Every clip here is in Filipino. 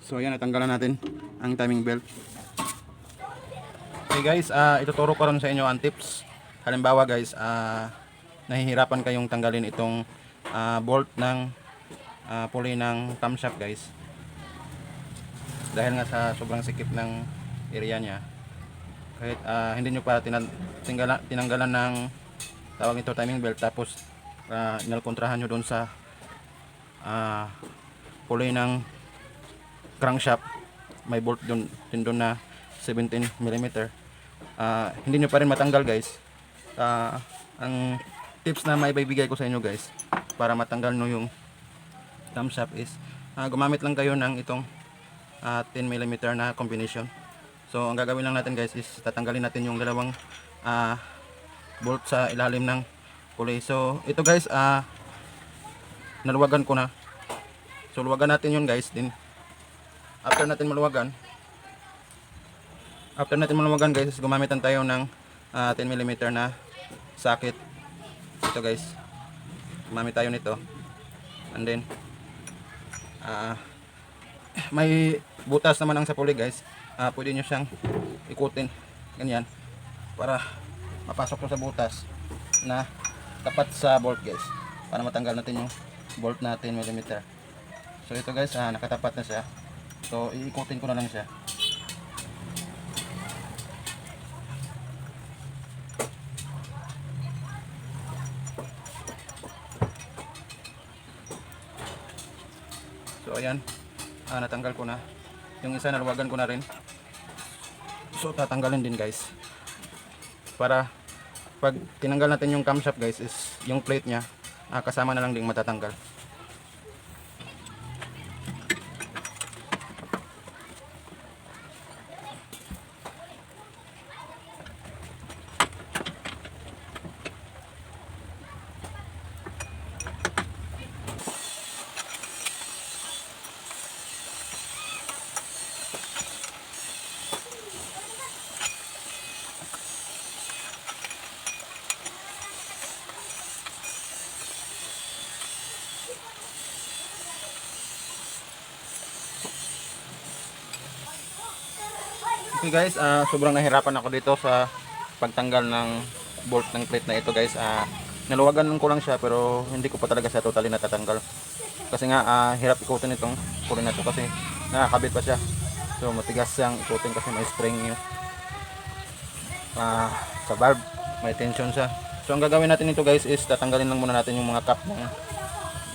So ayan, natanggalan natin ang timing belt. Okay guys, ituturo ko rin sa inyo ang tips. Halimbawa guys, nahihirapan kayong tanggalin itong bolt ng pulley ng camshaft guys. Dahil nga sa sobrang sikip ng area niya. Kahit hindi nyo pa tinanggalan ng tawag nito timing belt, tapos inalkontrahan nyo doon sa pulley ng crankshaft, may bolt din doon na 17mm, hindi nyo pa rin matanggal guys. Ang tips na may bibigay ko sa inyo guys para matanggal nyo yung camshaft is gumamit lang kayo ng itong 10mm na combination. So ang gagawin lang natin guys is tatanggalin natin yung dalawang bolt sa ilalim ng pulley. So ito guys, naluwagan ko na. So luwagan natin yun guys. Din after natin maluwagan guys, gumamitan tayo ng 10mm na socket. Ito guys, gumamit tayo nito. And then may butas naman ang sa pulley guys. Pwede nyo siyang ikutin ganyan para mapasok ko sa butas na tapat sa bolt guys, para matanggal natin yung bolt na 10mm. So ito guys, nakatapat na siya. So iikutin ko na lang siya. So ayan, natanggal ko na. Yung isa naluwagan ko na rin. So tatanggalin din guys. Para pag tinanggal natin yung camshaft guys, is yung plate nya kasama na lang din matatanggal. Okay guys, sobrang nahirapan ako dito sa pagtanggal ng bolt ng plate na ito guys. Naluwagan ko lang siya pero hindi ko pa talaga siya totally natatanggal. Kasi nga hirap ikutin itong pulley na ito kasi nakakabit pa siya. So matigas siyang ikutin kasi may spring yung sa valve, may tension siya. So ang gagawin natin ito guys is tatanggalin lang muna natin yung mga cap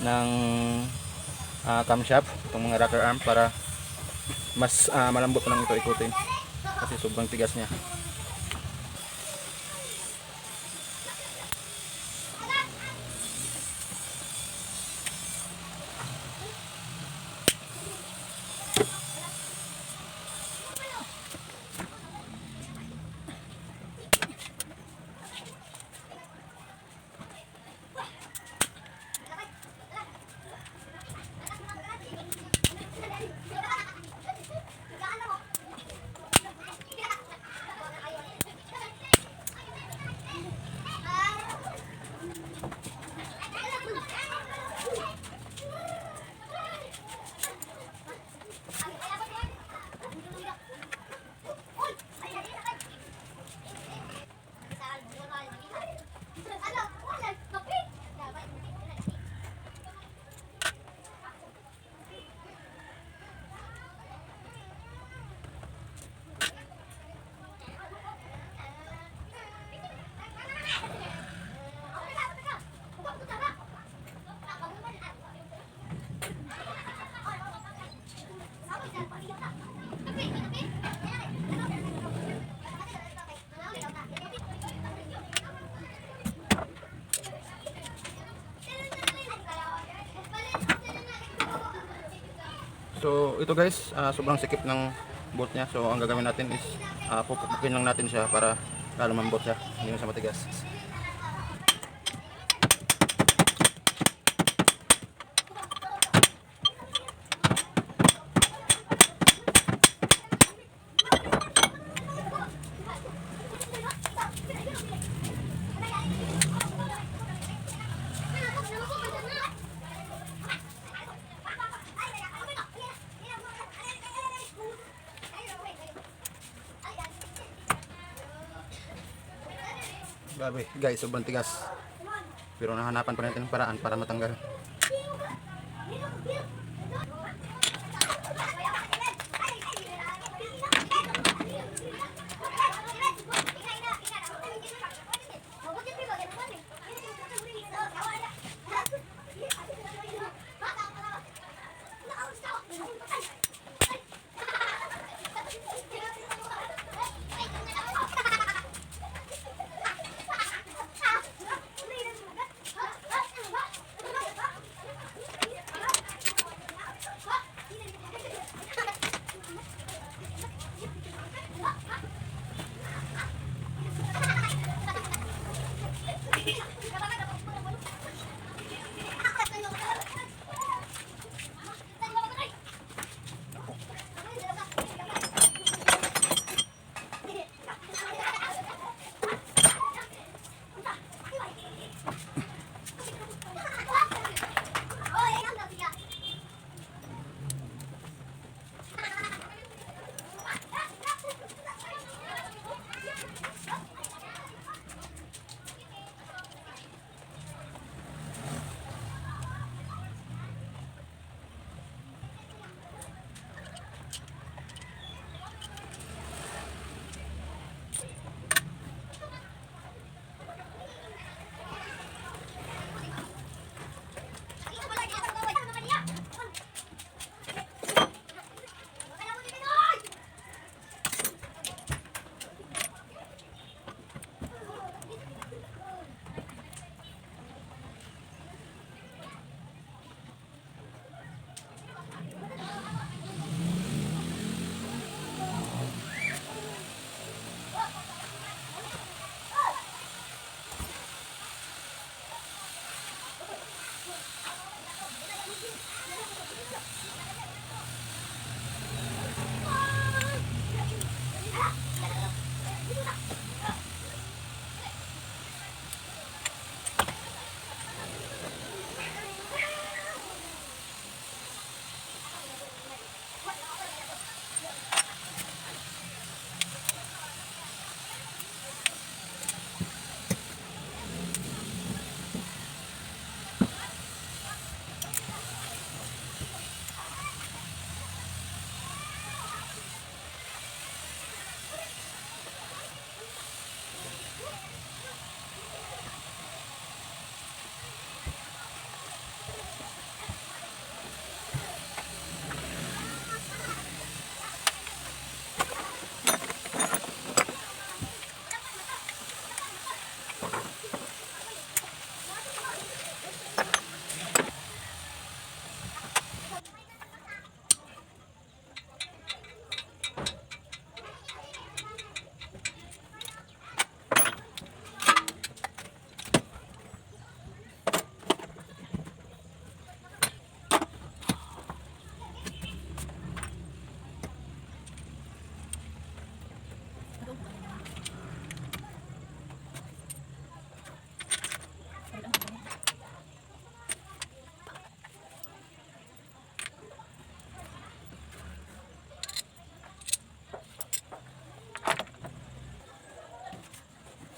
ng camshaft, itong mga rocker arm, para mas malambot lang ito ikutin kasi sobrang tigas niya. So ito guys, sobrang sikip ng bolt niya. So ang gagawin natin is pupukin lang natin siya para lalo mambot siya, hindi na siya matigas. Grabe guys, sobrang tigas. Pero nahanapan pa natin ng paraan para matanggal.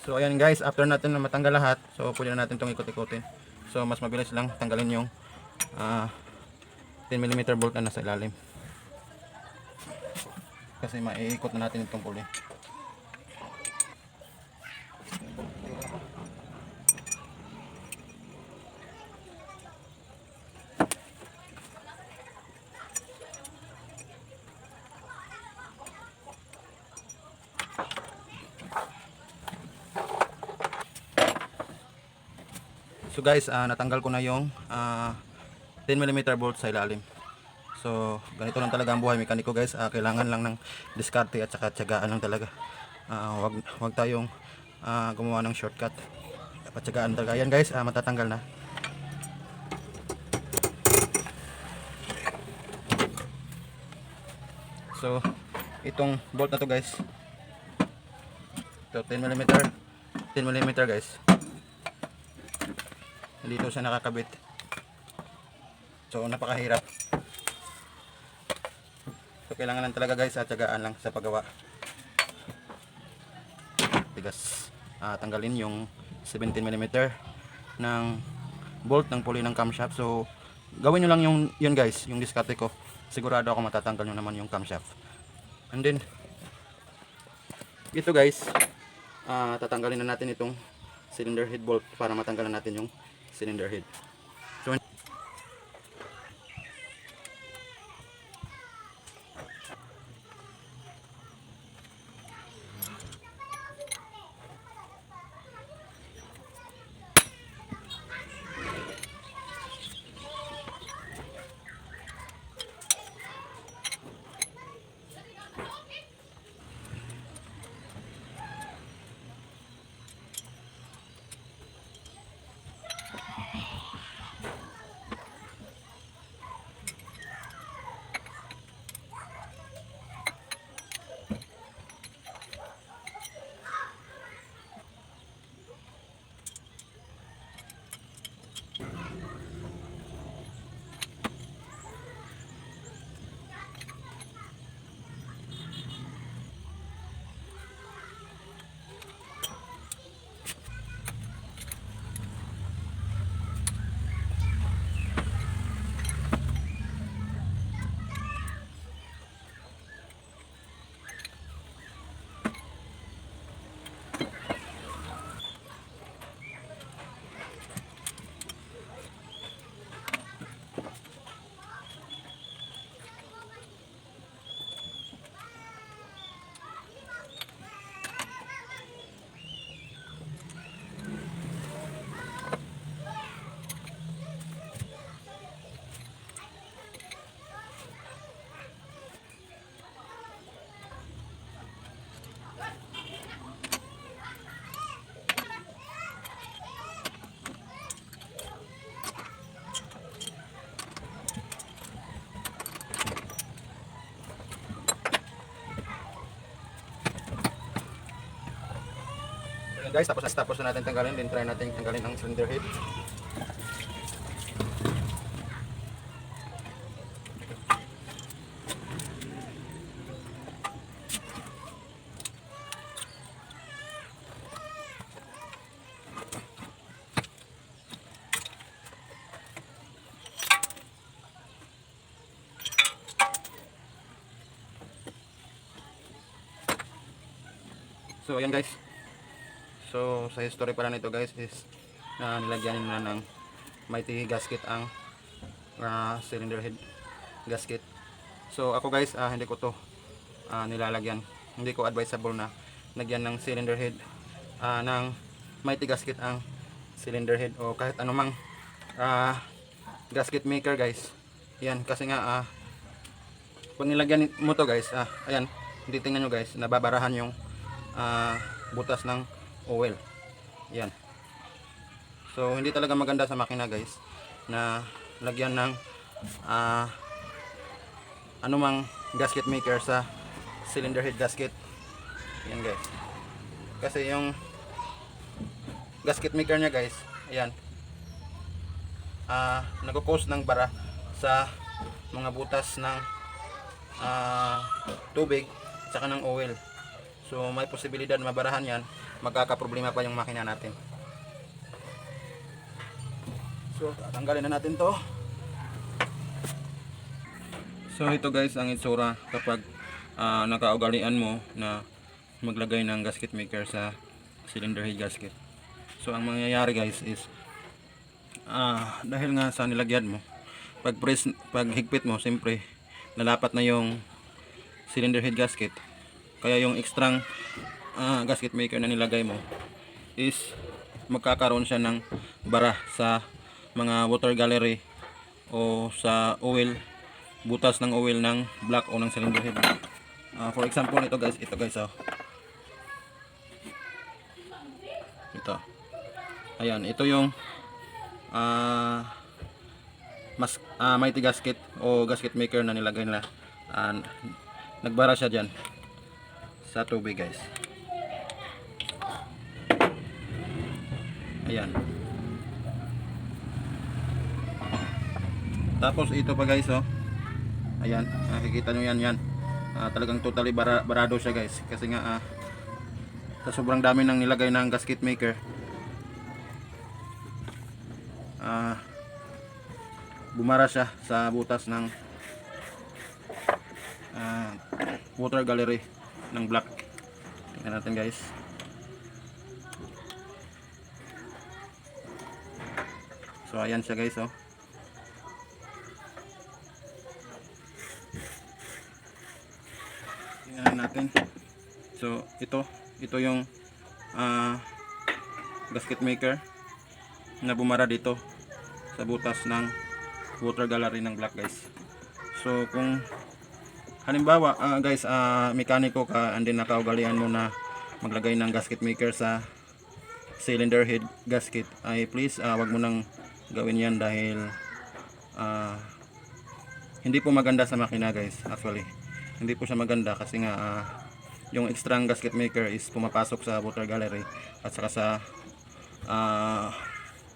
So ayan guys, after natin na matanggal lahat, so pwede na natin itong ikot-ikutin. So mas mabilis lang tanggalin yung 10mm bolt na nasa ilalim. Kasi maiikot na natin itong pulley. So guys, natanggal ko na yung 10mm bolt sa ilalim. So ganito lang talaga ang buhay mekaniko guys. Kailangan lang ng diskarte at saka tiyagaan lang talaga. Wag tayong gumawa ng shortcut. Dapat tiyagaan talaga. Ayan guys, matatanggal na. So itong bolt na to guys, ito 10mm guys, dito siya nakakabit. So napakahirap. So kailangan lang talaga guys, tiyagaan lang sa paggawa. Tigas. tanggalin yung 17mm ng bolt ng pulley ng camshaft. So gawin nyo lang yun guys, yung diskarte ko. Sigurado ako matatanggal nyo naman yung camshaft. And then ito guys, tatanggalin na natin itong cylinder head bolt para matanggalan natin yung cylinder head. So guys, tapos na natin tanggalin, then try natin tanggalin ang cylinder head. So ayan guys. So sa history pala nito guys is nilagyan na ng mighty gasket ang cylinder head gasket. So ako guys, hindi ko to nilalagyan. Hindi ko advisable na lagyan ng cylinder head ng mighty gasket ang cylinder head o kahit anumang gasket maker guys. Yan kasi nga pag nilagyan mo to guys, ayan, hindi tingnan nyo guys, nababarahan yung butas ng oil. Yan. So hindi talaga maganda sa makina guys na lagyan ng anumang gasket maker sa cylinder head gasket. Yan guys. Kasi yung gasket maker nya guys, ayan, nagko-cause ng bara sa mga butas ng tubig at saka ng oil. So may posibilidad mabarahan yan, magkakaproblema pa yung makina natin. So tatanggalin na natin to. So ito guys ang itsura kapag nakaugalian mo na maglagay ng gasket maker sa cylinder head gasket. So ang mangyayari guys is dahil nga sa nilagyan mo, pag higpit mo, siyempre lalapat na yung cylinder head gasket. Kaya yung extra gasket maker na nilagay mo is magkakaroon siya ng bara sa mga water gallery o sa oil, butas ng oil ng block o ng cylinder head. For example ito guys, oh. Ito. Ayan, ito yung mighty gasket o gasket maker na nilagay nila. Nagbara siya dyan sa tubig guys. Ayan. Tapos ito pa guys, oh. Ayan, nakikita nyo yan. Talagang totally barado siya guys. Kasi nga sa sobrang dami ng nilagay ng gasket maker, bumara siya sa butas ng water gallery ng black. Tingnan natin guys. So ayan siya guys, oh. Tingnan natin. So ito yung gasket maker na bumara dito sa butas ng water gallery ng black guys. So kung halimbawa guys, mekaniko ka and then nakaugalian mo na maglagay ng gasket maker sa cylinder head gasket, ay please wag mo nang gawin yan dahil hindi po maganda sa makina guys. Actually hindi po siya maganda kasi nga yung extra gasket maker is pumapasok sa water gallery at saka sa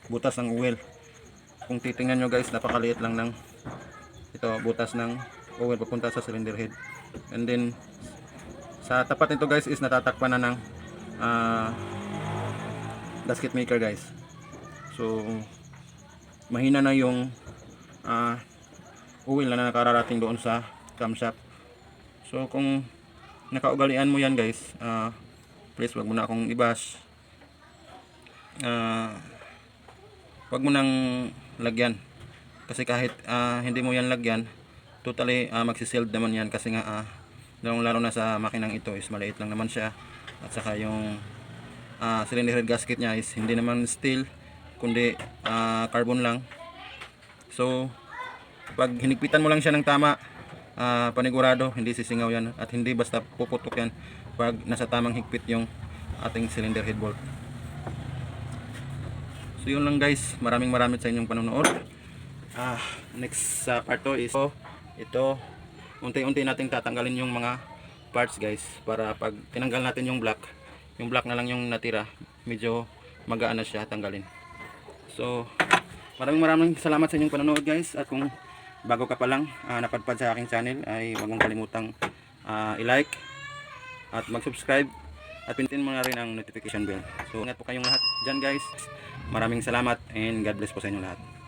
butas ng oil. Kung titingnan nyo guys, napakaliit lang ng ito, butas ng oil papunta sa cylinder head. And then sa tapat nito guys is natatakpan na ng gasket maker guys. So mahina na yung oil na nakararating doon sa camshaft. So kung nakaugalian mo yan guys, please wag mo na akong i-bash. Wag mo nang lagyan kasi kahit hindi mo yan lagyan, totally magsisild naman yan kasi nga lalo na sa makinang ito is maliit lang naman siya, at saka yung cylinder head gasket niya is hindi naman steel kundi carbon lang. So pag hinigpitan mo lang siya ng tama, panigurado hindi sisingaw yan at hindi basta puputok yan pag nasa tamang higpit yung ating cylinder head bolt. So yun lang guys, maraming sa inyong panonood. Next sa part 2 is ito, unti-unti nating tatanggalin yung mga parts guys, para pag tinanggal natin yung black na lang yung natira, medyo magaan na siya tanggalin. So maraming salamat sa inyong panonood guys, at kung bago ka pa lang napadpad sa aking channel ay huwag mong kalimutang i-like at mag-subscribe at pindutin mo na rin ang notification bell. So ingat po kayong lahat dyan guys. Maraming salamat and God bless po sa inyo lahat.